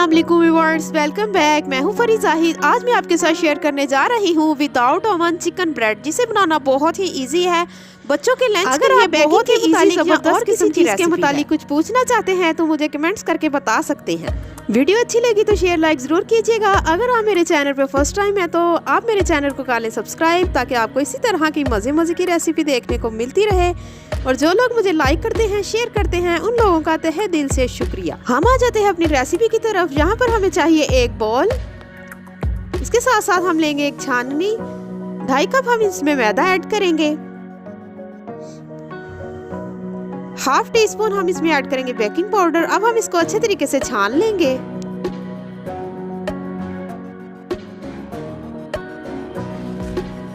अस्सलाम वालेकुम viewers, welcome back. मैं हूं फरी जाहिद। आज मैं आपके साथ शेयर करने जा रही हूं विदाउट ओवन चिकन ब्रेड, जिसे बनाना बहुत ही इजी है। बच्चों के लंच के लिए बहुत ही इजी जबरदस्त किस्म की रेसिपी के मुतालिक कुछ पूछना चाहते हैं तो मुझे कमेंट्स करके बता सकते हैं। वीडियो अच्छी लगी तो शेयर लाइक जरूर कीजिएगा। अगर आप मेरे चैनल पे फर्स्ट टाइम है तो आप मेरे चैनल को कर लें सब्सक्राइब, ताकि आपको इसी तरह की मज़े की रेसिपी देखने को मिलती रहे। और जो लोग मुझे लाइक करते हैं, शेयर करते हैं, उन लोगों का तहे दिल से शुक्रिया। हम आ जाते हैं अपनी रेसिपी की तरफ। यहाँ पर हमें चाहिए एक बॉल, इसके साथ साथ हम लेंगे एक छाननी, 2.5 कप हम इसमें मैदा ऐड करेंगे, 1/2 टीस्पून हम इसमें ऐड करेंगे बेकिंग पाउडर। अब हम इसको अच्छे तरीके से छान लेंगे।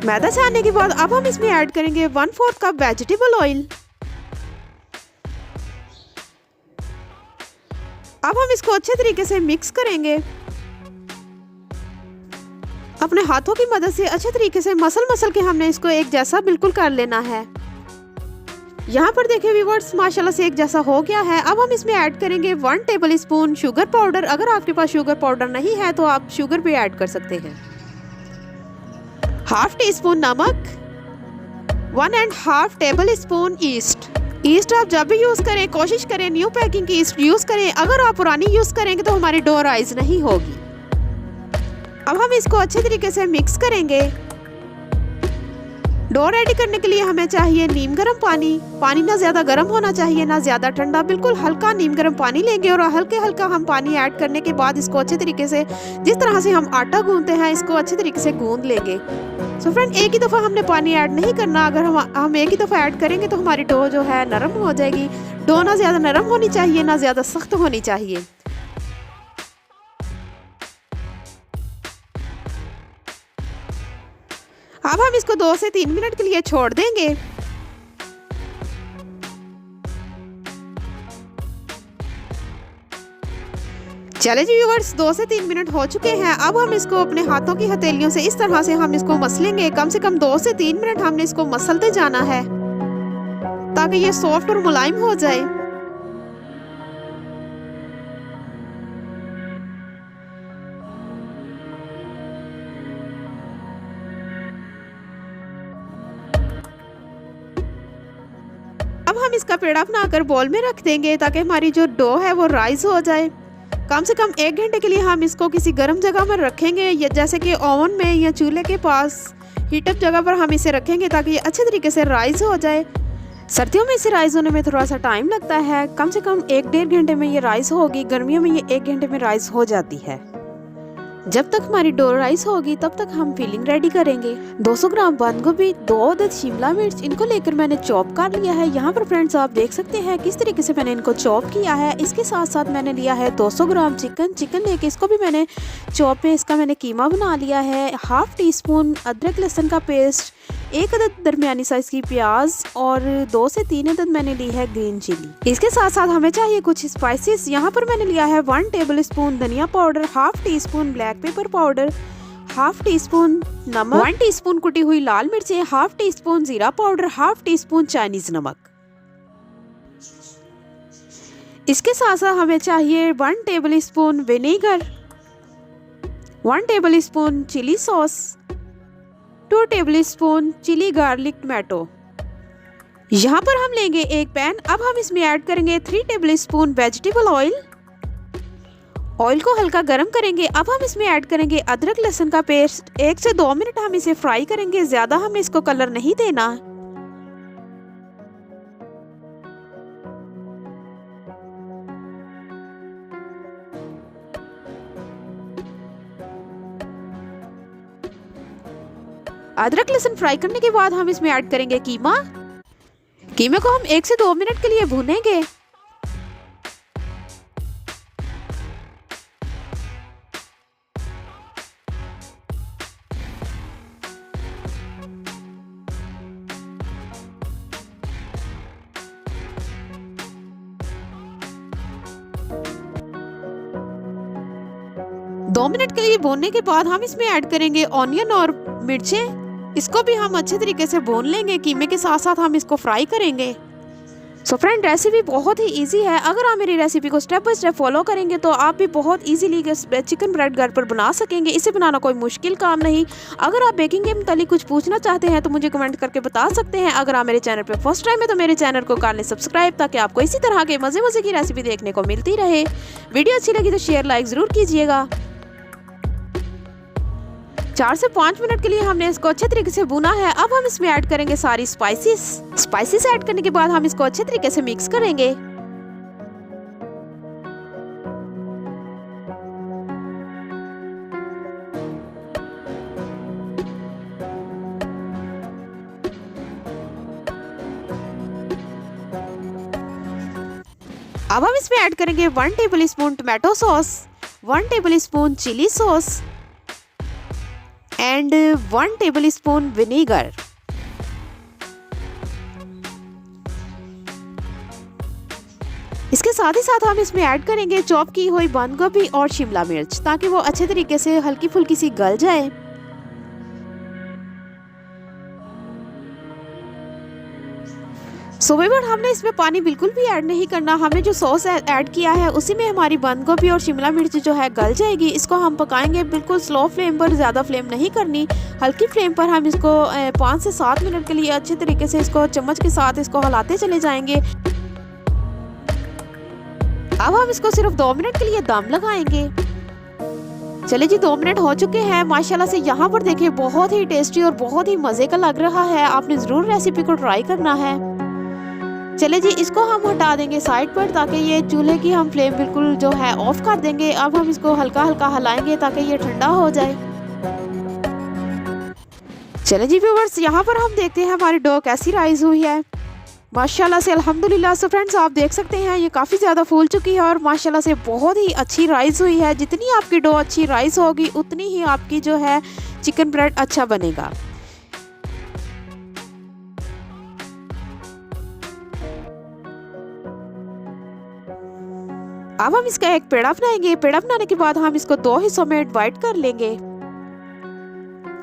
मैदा छानने के बाद अब हम इसमें ऐड करेंगे 1/4 कप वेजिटेबल ऑयल। अब हम इसको अच्छे तरीके से मिक्स करेंगे। अपने हाथों की मदद से अच्छे तरीके से मसल के हमने इसको एक जैसा बिल्कुल कर लेना है। यहाँ पर देखिए व्यूअर्स, माशाल्लाह से एक जैसा हो गया है। अब हम इसमें ऐड करेंगे 1 टेबल स्पून शुगर पाउडर। अगर आपके पास शुगर पाउडर नहीं है तो आप शुगर भी ऐड कर सकते हैं। 1/2 टीस्पून नमक, 1.5 टेबल स्पून ईस्ट आप जब भी यूज करें कोशिश करें न्यू पैकिंग की ईस्ट यूज करें। अगर आप पुरानी यूज करेंगे तो हमारी डो राइज नहीं होगी। अब हम इसको अच्छे तरीके से मिक्स करेंगे। डो रेडी करने के लिए हमें चाहिए नीम गर्म पानी ना ज्यादा गर्म होना चाहिए ना ज्यादा ठंडा, बिल्कुल हल्का नीम गर्म पानी लेंगे। और हल्का हम पानी ऐड करने के बाद इसको अच्छे तरीके से, जिस तरह से हम आटा गूंदते हैं, इसको अच्छे तरीके से गूंद लेंगे। सो फ्रेंड, एक ही दफ़ा हमने पानी ऐड नहीं करना। अगर हम एक ही दफ़ा ऐड करेंगे तो हमारी डो जो है नरम हो जाएगी। डो ना ज़्यादा नरम होनी चाहिए ना ज़्यादा सख्त होनी चाहिए। अब हम इसको 2 से 3 मिनट के लिए छोड़ देंगे। चले जी व्यूअर्स, 2 से 3 मिनट हो चुके हैं। अब हम इसको अपने हाथों की हथेलियों से इस तरह से हम इसको मसलेंगे। कम से कम 2 से 3 मिनट हमने इसको मसलते जाना है ताकि ये सॉफ्ट और मुलायम हो जाए। अब हम इसका पेड़ा बनाकर बॉल में रख देंगे ताकि हमारी जो डो है वो राइज हो जाए। कम से कम 1 घंटे के लिए हम इसको किसी गर्म जगह पर रखेंगे, या जैसे कि ओवन में या चूल्हे के पास हीटअप जगह पर हम इसे रखेंगे ताकि ये अच्छे तरीके से राइज हो जाए। सर्दियों में इसे राइज होने में थोड़ा सा टाइम लगता है, कम से कम 1-1.5 घंटे में ये राइज होगी। गर्मियों में ये 1 घंटे में राइज हो जाती है। जब तक हमारी डो राइस होगी तब तक हम फिलिंग रेडी करेंगे। 200 ग्राम बंद गोभी, 2 अदद शिमला मिर्च, इनको लेकर मैंने चॉप कर लिया है। यहाँ पर फ्रेंड्स आप देख सकते हैं किस तरीके से मैंने इनको चॉप किया है। इसके साथ साथ मैंने लिया है 200 ग्राम चिकन लेके इसको भी मैंने चॉप में इसका मैंने कीमा बना लिया है। 1/2 टीस्पून अदरक लहसुन का पेस्ट, 1 अदद दरमियानी साइज की प्याज और 2 से 3 अदद मैंने ली है ग्रीन चिली। इसके साथ साथ हमें चाहिए कुछ स्पाइसेस। यहाँ पर मैंने लिया है 1 टेबल स्पून धनिया powder, 1/2 teaspoon black pepper powder, 1/2 teaspoon नमक, 1 टीस्पून कुटी हुई लाल मिर्चें, 1/2 टीस्पून जीरा पाउडर, 1/2 टीस्पून चाइनीज नमक। इसके साथ साथ हमें चाहिए 1 tablespoon vinegar, 1 tablespoon chilli sauce, 2 tablespoon chilli garlic tomato. यहाँ पर हम लेंगे एक पैन। अब हम इसमें ऐड करेंगे 3 table spoon vegetable oil. Oil को हल्का गरम करेंगे। अब हम इसमें ऐड करेंगे अदरक लहसुन का पेस्ट। 1 से 2 मिनट हम इसे फ्राई करेंगे, ज्यादा हमें इसको कलर नहीं देना। अदरक लहसुन फ्राई करने के बाद हम इसमें ऐड करेंगे कीमे को हम 1 से 2 मिनट के लिए भूनेंगे। दो मिनट के लिए भूनने के बाद हम इसमें ऐड करेंगे ऑनियन और मिर्चें। इसको भी हम अच्छे तरीके से भून लेंगे। कीमे के साथ साथ हम इसको फ्राई करेंगे। सो फ्रेंड, रेसिपी बहुत ही इजी है। अगर आप मेरी रेसिपी को स्टेप बाय स्टेप फॉलो करेंगे तो आप भी बहुत इजीली चिकन ब्रेड घर पर बना सकेंगे। इसे बनाना कोई मुश्किल काम नहीं। अगर आप बेकिंग के मुतालिक कुछ पूछना चाहते हैं तो मुझे कमेंट करके बता सकते हैं। अगर आप मेरे चैनल पर फर्स्ट टाइम है तो मेरे चैनल को कर लें सब्सक्राइब, ताकि आपको इसी तरह के मज़े मज़े की रेसिपी देखने को मिलती रहे। वीडियो अच्छी लगी तो शेयर लाइक ज़रूर कीजिएगा। 4 से 5 मिनट के लिए हमने इसको अच्छे तरीके से भुना है। अब हम इसमें ऐड करेंगे सारी स्पाइसेस ऐड करने के बाद हम इसको अच्छे तरीके से मिक्स करेंगे। अब हम इसमें ऐड करेंगे 1 tablespoon tomato sauce, 1 tablespoon chilli sauce and 1 tablespoon vinegar. इसके साथ ही साथ हम इसमें ऐड करेंगे चॉप की हुई बंद गोभी और शिमला मिर्च, ताकि वो अच्छे तरीके से हल्की फुल्की सी गल जाए। सो व्यूअर्स, हमने इसमें पानी बिल्कुल भी ऐड नहीं करना। हमने जो सॉस ऐड किया है उसी में हमारी बंद गोभी और शिमला मिर्च जो है गल जाएगी। इसको हम पकाएंगे बिल्कुल स्लो फ्लेम पर, ज़्यादा फ्लेम नहीं करनी, हल्की फ्लेम पर हम इसको 5 से 7 मिनट के लिए अच्छे तरीके से इसको चम्मच के साथ इसको हिलाते चले जाएंगे। अब हम इसको सिर्फ 2 मिनट के लिए दम लगाएंगे। चलिए जी, 2 मिनट हो चुके हैं। माशाल्लाह से यहाँ पर देखिए बहुत ही टेस्टी और बहुत ही मज़े का लग रहा है। आपने ज़रूर रेसिपी को ट्राई करना है। चले जी, इसको हम हटा देंगे साइड पर, ताकि ये चूल्हे की हम फ्लेम बिल्कुल जो है ऑफ कर देंगे। अब हम इसको हल्का हल्का हिलाएंगे ताकि ये ठंडा हो जाए। चले जी व्यूअर्स, यहाँ पर हम देखते हैं हमारी डो कैसी राइज हुई है। माशाल्लाह से अल्हम्दुलिल्लाह। सो फ्रेंड्स, आप देख सकते हैं ये काफ़ी ज़्यादा फूल चुकी है और माशाल्लाह से बहुत ही अच्छी राइज हुई है। जितनी आपकी डो अच्छी राइज होगी उतनी ही आपकी जो है चिकन ब्रेड अच्छा बनेगा। अब हम इसका एक पेड़ा बनाएंगे। पेड़ा बनाने के बाद हम इसको 2 हिस्सों में डिवाइड कर लेंगे।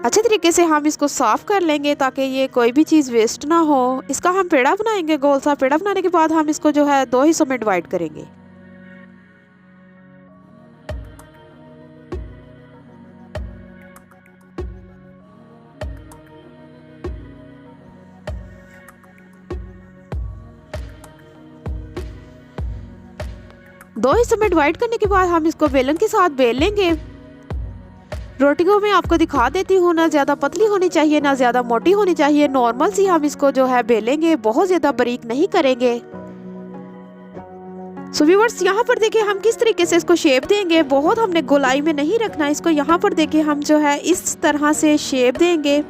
अच्छे तरीके से हम इसको साफ कर लेंगे ताकि ये कोई भी चीज़ वेस्ट ना हो। इसका हम पेड़ा बनाएंगे, गोल सा पेड़ा बनाने के बाद हम इसको जो है 2 हिस्सों में डिवाइड करेंगे। दो हिस्सों में डिवाइड करने के बाद हम इसको बेलन के साथ बेल लेंगे। रोटी को मैं आपको दिखा देती हूँ, ना ज़्यादा पतली होनी चाहिए ना ज़्यादा मोटी होनी चाहिए। नॉर्मल सी हम इसको जो है बेलेंगे, बहुत ज़्यादा बारीक नहीं करेंगे। सो व्यूअर्स, यहाँ पर देखिए हम किस तरीके से इसको शेप देंगे। बहुत हमने गोलाई में नहीं रखना इसको। यहाँ पर देखिए हम जो है इस तरह से शेप देंगे।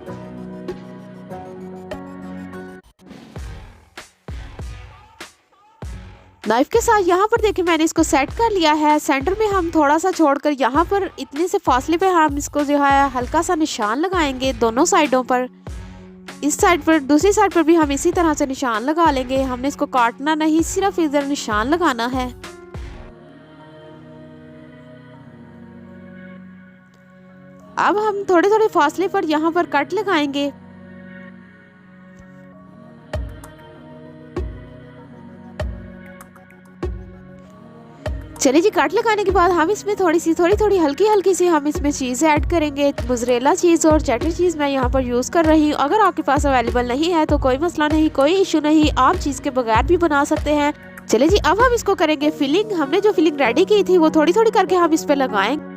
नाइफ के साथ यहाँ पर देखिए मैंने इसको सेट कर लिया है। सेंटर में हम थोड़ा सा छोड़कर यहाँ पर इतने से फासले पे हम इसको जो है हल्का सा निशान लगाएंगे दोनों साइडों पर। इस साइड पर, दूसरी साइड पर भी हम इसी तरह से निशान लगा लेंगे। हमने इसको काटना नहीं, सिर्फ इधर निशान लगाना है। अब हम थोड़े थोड़े फासले पर यहाँ पर कट लगाएंगे। चलिए जी, कट लगाने के बाद हम इसमें थोड़ी हल्की हल्की सी हम इसमें चीज़ ऐड करेंगे। मोज़रेला चीज़ और चेडर चीज़ मैं यहाँ पर यूज़ कर रही हूँ। अगर आपके पास अवेलेबल नहीं है तो कोई मसला नहीं, कोई इशू नहीं, आप चीज़ के बगैर भी बना सकते हैं। चलिए जी, अब हम इसको करेंगे फिलिंग। हमने जो फिलिंग रेडी की थी वो थोड़ी थोड़ी करके हम इस पर लगाएंगे।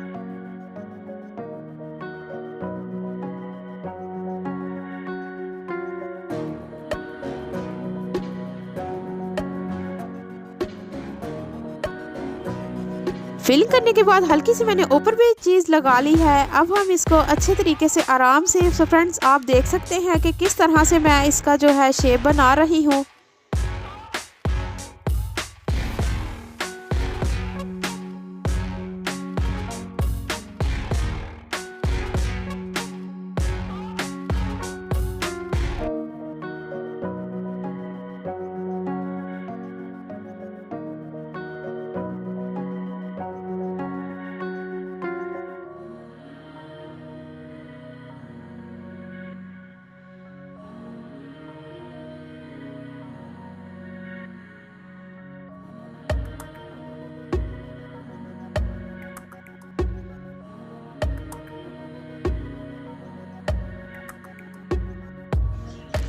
फिलिंग करने के बाद हल्की सी मैंने ऊपर भी चीज़ लगा ली है। अब हम इसको अच्छे तरीके से आराम से, सो फ्रेंड्स आप देख सकते हैं कि किस तरह से मैं इसका जो है शेप बना रही हूँ।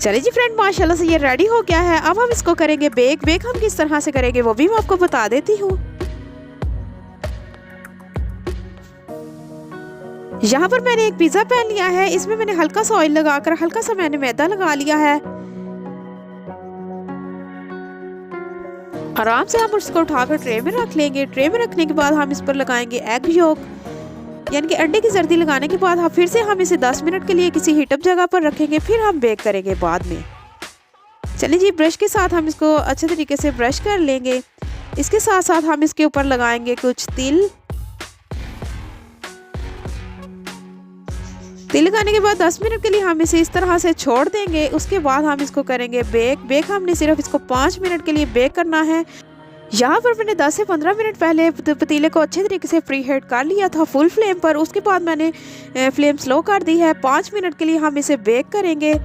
चलिए जी फ्रेंड, माशाल्लाह से ये रेडी हो गया है। अब हम इसको करेंगे बेक। बेक हम किस तरह से करेंगे वो भी मैं आपको बता देती हूँ। यहाँ पर मैंने एक पिज़्ज़ा पैन लिया है, इसमें मैंने हल्का सा ऑयल लगाकर हल्का सा मैंने मैदा लगा लिया है। आराम से हम उसको उठाकर ट्रे में रख लेंगे। ट्रे में रखने के बाद हम इस पर लगाएंगे एग योक, यानी कि अंडे की जर्दी लगाने के बाद फिर से हम इसे 10 मिनट के लिए किसी हीटअप जगह पर रखेंगे, फिर हम बेक करेंगे बाद में। चलिए जी, ब्रश के साथ हम इसको अच्छे तरीके से ब्रश कर लेंगे। इसके साथ साथ हम इसके ऊपर लगाएंगे कुछ तिल। तिल लगाने के बाद 10 मिनट के लिए हम इसे इस तरह से छोड़ देंगे। उसके बाद हम इसको करेंगे बेक। बेक हमने सिर्फ इसको 5 मिनट के लिए बेक करना है। यहाँ पर मैंने 10 से 15 मिनट पहले पतीले को अच्छे तरीके से प्री हीट कर लिया था फुल फ्लेम पर। उसके बाद मैंने फ्लेम स्लो कर दी है। 5 मिनट के लिए हम इसे बेक करेंगे।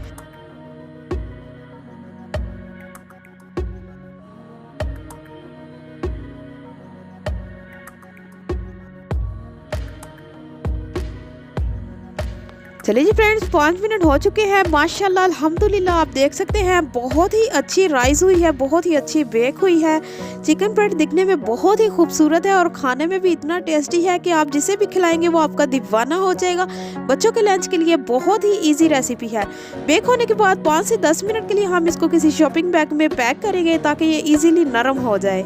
चलिए जी फ्रेंड्स, 5 मिनट हो चुके हैं। माशाल्लाह अल्हम्दुलिल्लाह, आप देख सकते हैं बहुत ही अच्छी राइस हुई है, बहुत ही अच्छी बेक हुई है। चिकन ब्रेड दिखने में बहुत ही खूबसूरत है और खाने में भी इतना टेस्टी है कि आप जिसे भी खिलाएंगे वो आपका दीवाना हो जाएगा। बच्चों के लंच के लिए बहुत ही ईजी रेसिपी है। बेक होने के बाद 5 से 10 मिनट के लिए हम इसको किसी शॉपिंग बैग में पैक करेंगे ताकि ये ईजिली नरम हो जाए।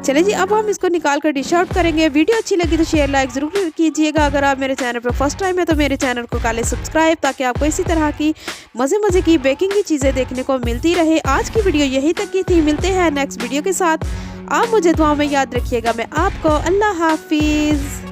चलिए जी, अब हम इसको निकाल कर डिश आउट करेंगे। वीडियो अच्छी लगी तो शेयर लाइक ज़रूर कीजिएगा। अगर आप मेरे चैनल पर फर्स्ट टाइम है तो मेरे चैनल को कर लें सब्सक्राइब, ताकि आपको इसी तरह की मज़े की बेकिंग की चीज़ें देखने को मिलती रहे। आज की वीडियो यही तक की थी। मिलते हैं नेक्स्ट वीडियो के साथ। आप मुझे दुआ में याद रखिएगा। मैं आपको अल्लाह हाफिज़।